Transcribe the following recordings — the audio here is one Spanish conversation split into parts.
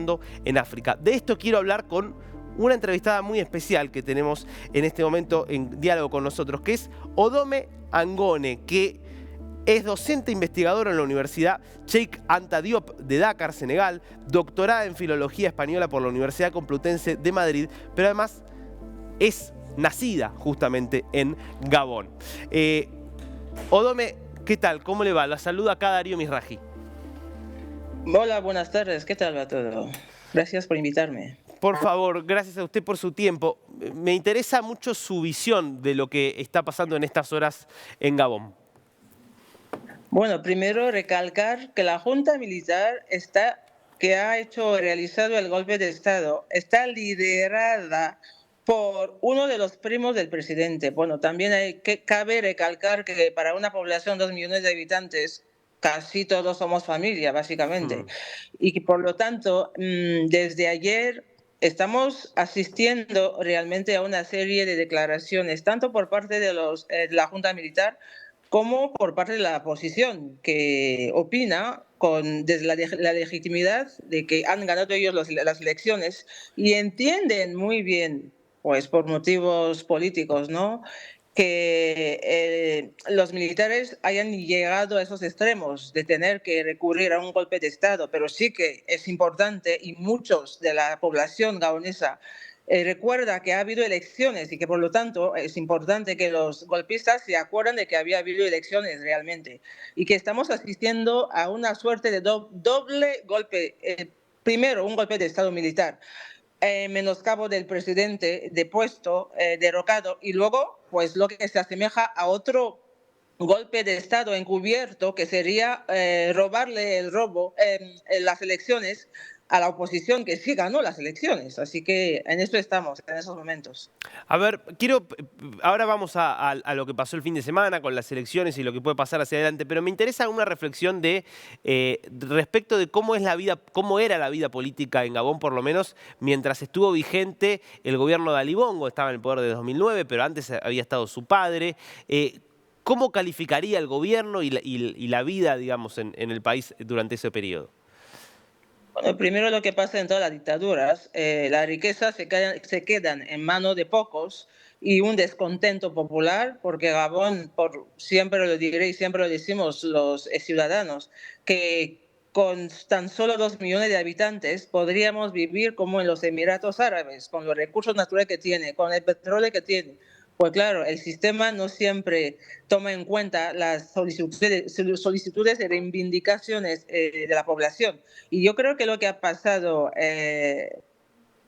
pasando en África. De esto quiero hablar con una entrevistada muy especial que tenemos en este momento en diálogo con nosotros, que es Odome Angone, que es docente investigadora en la Universidad Cheikh Anta Diop de Dakar, Senegal, doctorada en Filología Española por la Universidad Complutense de Madrid, pero además es nacida justamente en Gabón. Odome, ¿qué tal? ¿Cómo le va? La saluda acá Darío Misraji. Hola, buenas tardes. ¿Qué tal va todo? Gracias por invitarme. Por favor, gracias a usted por su tiempo. Me interesa mucho su visión de lo que está pasando en estas horas en Gabón. Bueno, primero recalcar que la Junta Militar que ha realizado el golpe de Estado está liderada por uno de los primos del presidente. Bueno, también cabe recalcar que para una población de 2 millones de habitantes, casi todos somos familia, básicamente. Mm. Y que por lo tanto, desde ayer estamos asistiendo realmente a una serie de declaraciones, tanto por parte de la Junta Militar, como por parte de la oposición, que opina desde la legitimidad de que han ganado ellos las elecciones y entienden muy bien, pues por motivos políticos, ¿no?, que los militares hayan llegado a esos extremos de tener que recurrir a un golpe de Estado, pero sí que es importante, y muchos de la población gabonesa recuerda que ha habido elecciones y que por lo tanto es importante que los golpistas se acuerden de que había habido elecciones realmente y que estamos asistiendo a una suerte de doble golpe. Primero, un golpe de Estado militar, menoscabo del presidente depuesto, derrocado, y luego pues lo que se asemeja a otro golpe de Estado encubierto, que sería robarle las elecciones a la oposición, que sí ganó las elecciones. Así que en eso estamos, en esos momentos. A ver, ahora vamos a lo que pasó el fin de semana con las elecciones y lo que puede pasar hacia adelante, pero me interesa una reflexión respecto de cómo es la vida, cómo era la vida política en Gabón, por lo menos mientras estuvo vigente el gobierno de Ali Bongo. Estaba en el poder de 2009, pero antes había estado su padre. ¿Cómo calificaría el gobierno y la vida, digamos, en el país durante ese periodo? Bueno, primero lo que pasa en todas las dictaduras, la riqueza se quedan en manos de pocos y un descontento popular, porque Gabón, siempre lo diré y siempre lo decimos los ciudadanos, que con tan solo 2 millones de habitantes podríamos vivir como en los Emiratos Árabes, con los recursos naturales que tiene, con el petróleo que tiene. Pues claro, el sistema no siempre toma en cuenta las solicitudes y reivindicaciones de la población. Y yo creo que lo que ha pasado en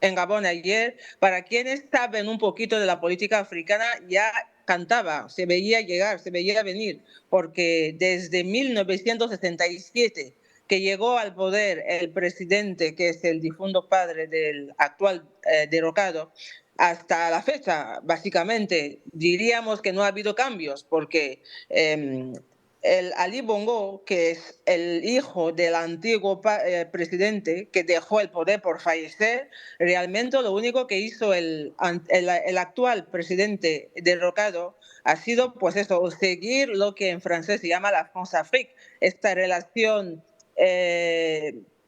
Gabón ayer, para quienes saben un poquito de la política africana, ya cantaba, se veía llegar, se veía venir, porque desde 1967, que llegó al poder el presidente, que es el difunto padre del actual derrocado, hasta la fecha, básicamente, diríamos que no ha habido cambios, porque el Ali Bongo, que es el hijo del antiguo presidente que dejó el poder por fallecer, realmente lo único que hizo el actual presidente derrocado ha sido, pues eso, seguir lo que en francés se llama la France-Afrique, esta relación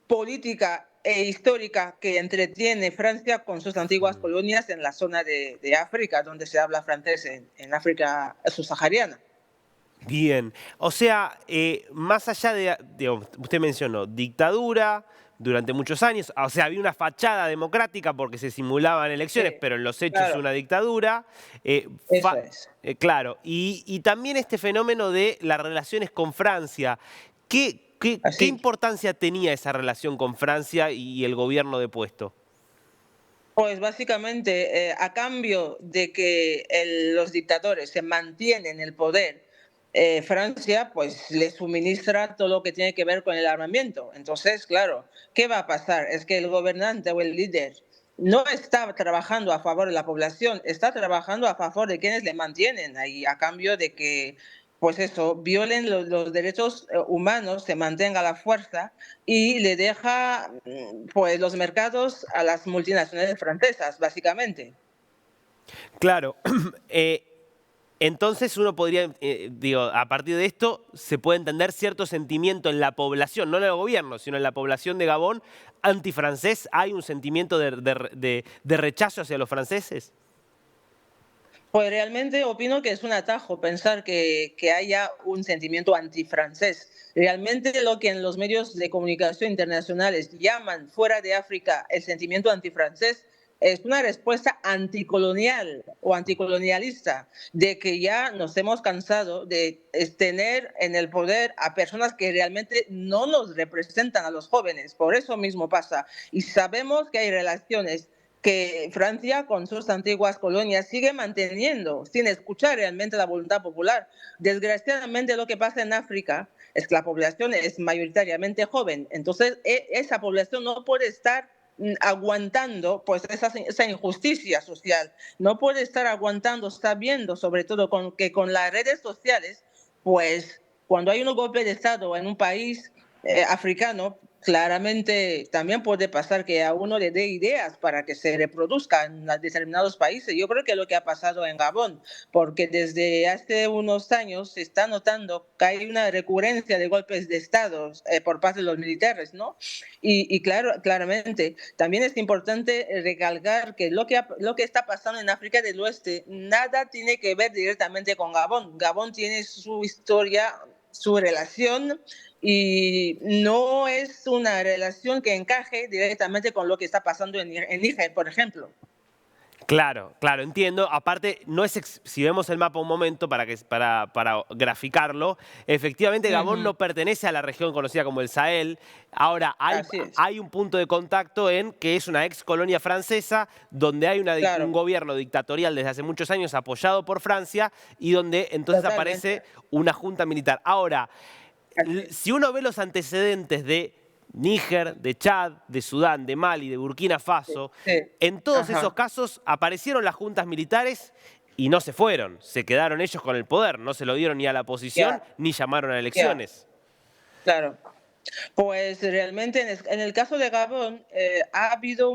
política e histórica que entretiene Francia con sus antiguas colonias en la zona de África, donde se habla francés, en África subsahariana. Bien, o sea, más allá usted mencionó dictadura durante muchos años, o sea, había una fachada democrática porque se simulaban elecciones, Sí, pero en los hechos claro, una dictadura. eh, eso es. claro, y también este fenómeno de las relaciones con Francia. ¿Qué Así. importancia tenía esa relación con Francia y el gobierno depuesto? Pues básicamente, a cambio de que los dictadores se mantienen en el poder, Francia pues le suministra todo lo que tiene que ver con el armamento. Entonces, claro, ¿qué va a pasar? Es que el gobernante o el líder no está trabajando a favor de la población, está trabajando a favor de quienes le mantienen ahí, a cambio de que, pues eso, violen los derechos humanos, se mantenga la fuerza y le deja pues los mercados a las multinacionales francesas, básicamente. Claro, Entonces uno podría, digo, a partir de esto se puede entender cierto sentimiento en la población, no en el gobierno, sino en la población de Gabón antifrancés. ¿Hay un sentimiento de rechazo hacia los franceses? Pues realmente opino que es un atajo pensar que haya un sentimiento antifrancés. Realmente lo que en los medios de comunicación internacionales llaman fuera de África el sentimiento antifrancés es una respuesta anticolonial o anticolonialista, de que ya nos hemos cansado de tener en el poder a personas que realmente no nos representan a los jóvenes. Por eso mismo pasa. Y sabemos que hay relaciones que Francia, con sus antiguas colonias, sigue manteniendo sin escuchar realmente la voluntad popular. Desgraciadamente, lo que pasa en África es que la población es mayoritariamente joven. Entonces, esa población no puede estar aguantando pues esa injusticia social, no puede estar aguantando, está viendo sobre todo que con las redes sociales, pues cuando hay un golpe de Estado en un país africano, claramente también puede pasar que a uno le dé ideas para que se reproduzca en determinados países. Yo creo que es lo que ha pasado en Gabón, porque desde hace unos años se está notando que hay una recurrencia de golpes de Estado por parte de los militares, ¿no? Y claro, claramente también es importante recalcar que lo que está pasando en África del Oeste nada tiene que ver directamente con Gabón. Gabón tiene su historia, su relación, y no es una relación que encaje directamente con lo que está pasando en Níger, por ejemplo. Claro, claro, entiendo. Aparte, no es si vemos el mapa un momento para graficarlo, efectivamente Gabón Ujú. no pertenece a la región conocida como el Sahel. Ahora, Así es, hay un punto de contacto en que es una ex colonia francesa, donde hay un claro, gobierno dictatorial desde hace muchos años apoyado por Francia y donde entonces totalmente. aparece una junta militar. Ahora, Así es. si uno ve los antecedentes de Níger, de Chad, de Sudán, de Mali, de Burkina Sí, Faso, sí. en todos esos Ajá, casos aparecieron las juntas militares y no se fueron, se quedaron ellos con el poder, no se lo dieron ni a la oposición ya, ni llamaron a ya, elecciones. claro. Pues realmente en el caso de Gabón ha habido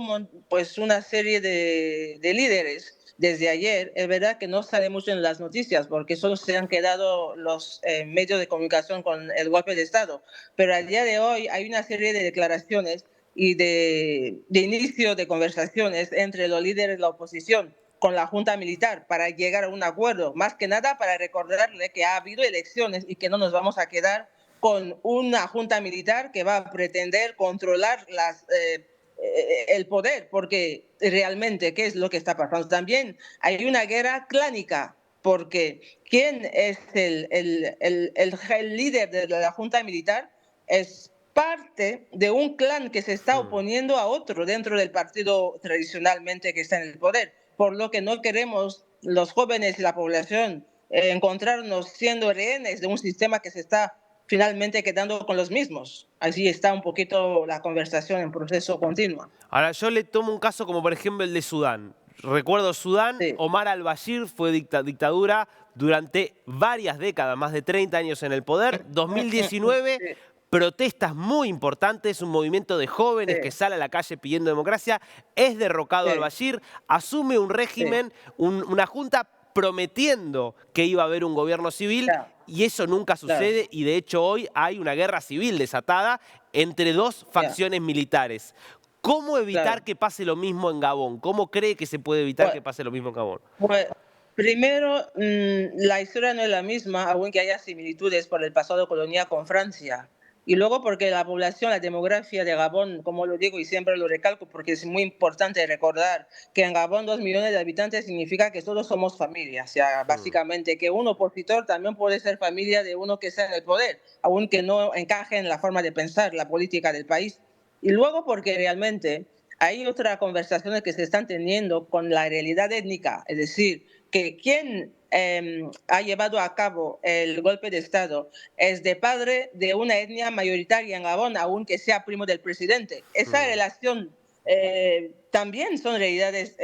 pues una serie de líderes desde ayer. Es verdad que no sale mucho en las noticias porque solo se han quedado los medios de comunicación con el golpe de Estado. Pero al día de hoy hay una serie de declaraciones y de inicio de conversaciones entre los líderes de la oposición con la Junta Militar para llegar a un acuerdo, más que nada para recordarle que ha habido elecciones y que no nos vamos a quedar con una junta militar que va a pretender controlar el poder, porque realmente, ¿qué es lo que está pasando? También hay una guerra clánica, porque ¿quién es el líder de la junta militar? Es parte de un clan que se está Hmm. oponiendo a otro dentro del partido tradicionalmente que está en el poder, por lo que no queremos los jóvenes y la población encontrarnos siendo rehenes de un sistema que se está finalmente quedando con los mismos. Así está un poquito la conversación en proceso continuo. Ahora, yo le tomo un caso como por ejemplo el de Sudán. Recuerdo Sudán, Sí. Omar al-Bashir fue dictadura durante varias décadas, más de 30 años en el poder. 2019, Sí, protestas muy importantes, un movimiento de sí, jóvenes que sale a la calle pidiendo democracia, es derrocado sí, al-Bashir, asume un sí, régimen, una junta prometiendo que iba a haber un gobierno civil ya, y eso nunca claro, sucede y de hecho hoy hay una guerra civil desatada entre dos ya, facciones militares. ¿Cómo evitar claro. que pase lo mismo en Gabón? ¿Cómo cree que se puede evitar Pues, que pase lo mismo en Gabón? pues, primero, la historia no es la misma, aunque haya similitudes por el pasado colonial con Francia. Y luego porque la población, la demografía de Gabón, como lo digo y siempre lo recalco, porque es muy importante recordar que en Gabón 2 millones de habitantes significa que todos somos familia. O sea, Mm. básicamente que un opositor también puede ser familia de uno que está en el poder, aunque no encaje en la forma de pensar la política del país. Y luego porque realmente hay otras conversaciones que se están teniendo con la realidad étnica, es decir, que quien ha llevado a cabo el golpe de Estado es de padre de una etnia mayoritaria en Gabón, aunque sea primo del presidente. Esa Mm. relación también son realidades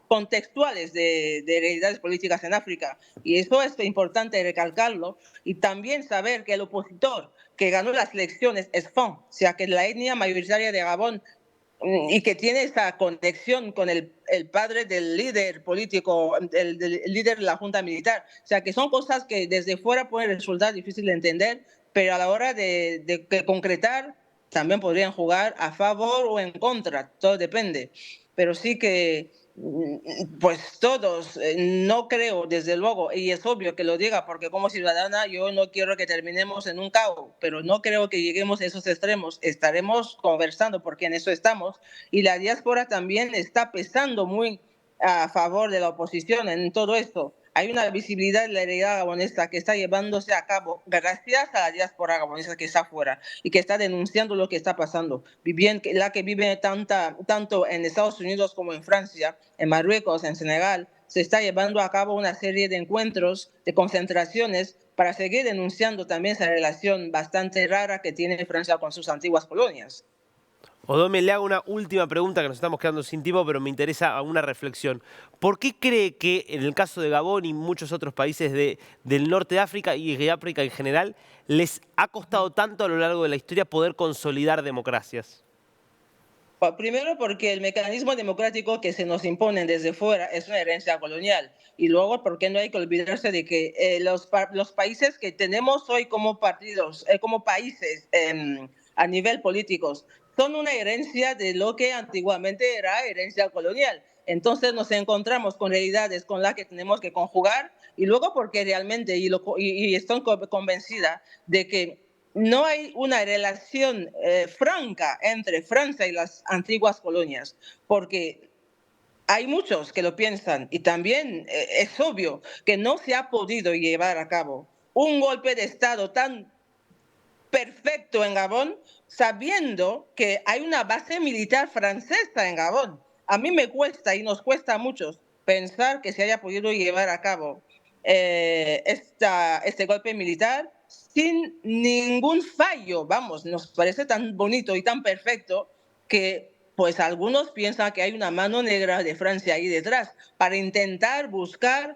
contextuales de realidades políticas en África. Y eso es importante recalcarlo. Y también saber que el opositor que ganó las elecciones es FON, o sea que la etnia mayoritaria de Gabón y que tiene esa conexión con el padre del líder político, del líder de la Junta Militar. O sea, que son cosas que desde fuera pueden resultar difíciles de entender, pero a la hora de concretar también podrían jugar a favor o en contra, todo depende. Pero sí que pues todos, no creo, desde luego, y es obvio que lo diga, porque como ciudadana yo no quiero que terminemos en un caos, pero no creo que lleguemos a esos extremos. Estaremos conversando, porque en eso estamos, y la diáspora también está pesando muy a favor de la oposición en todo esto. Hay una visibilidad de la realidad gabonesa que está llevándose a cabo gracias a la diáspora gabonesa que está afuera y que está denunciando lo que está pasando. La que vive tanto en Estados Unidos como en Francia, en Marruecos, en Senegal, se está llevando a cabo una serie de encuentros, de concentraciones, para seguir denunciando también esa relación bastante rara que tiene Francia con sus antiguas colonias. Odome, le hago una última pregunta, que nos estamos quedando sin tiempo, pero me interesa una reflexión. ¿Por qué cree que en el caso de Gabón y muchos otros países del norte de África y de África en general, les ha costado tanto a lo largo de la historia poder consolidar democracias? Primero porque el mecanismo democrático que se nos impone desde fuera es una herencia colonial. Y luego porque no hay que olvidarse de que los países que tenemos hoy como partidos, como países a nivel políticos, son una herencia de lo que antiguamente era herencia colonial. Entonces nos encontramos con realidades con las que tenemos que conjugar, y luego porque realmente, y estoy convencida de que no hay una relación franca entre Francia y las antiguas colonias, porque hay muchos que lo piensan, y también es obvio que no se ha podido llevar a cabo un golpe de Estado tan perfecto en Gabón, sabiendo que hay una base militar francesa en Gabón. A mí me cuesta, y nos cuesta a muchos, pensar que se haya podido llevar a cabo este golpe militar sin ningún fallo. Vamos, nos parece tan bonito y tan perfecto que pues algunos piensan que hay una mano negra de Francia ahí detrás para intentar buscar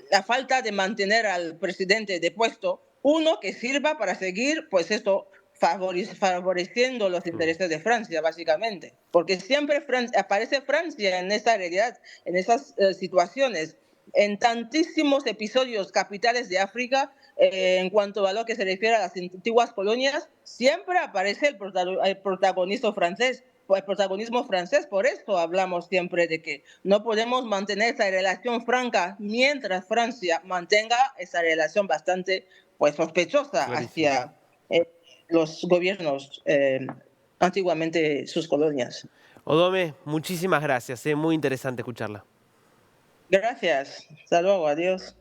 la falta de mantener al presidente de puesto, uno que sirva para seguir, pues esto, favoreciendo los intereses de Francia, básicamente. Porque siempre aparece Francia en esta realidad, en esas situaciones, en tantísimos episodios capitales de África, en cuanto a lo que se refiere a las antiguas colonias, siempre aparece el protagonista francés. El protagonismo francés. Por eso hablamos siempre de que no podemos mantener esa relación franca mientras Francia mantenga esa relación bastante pues sospechosa Clarísimo. hacia los gobiernos antiguamente sus colonias. Odome, muchísimas gracias. Muy interesante escucharla. Gracias. Hasta luego. Adiós.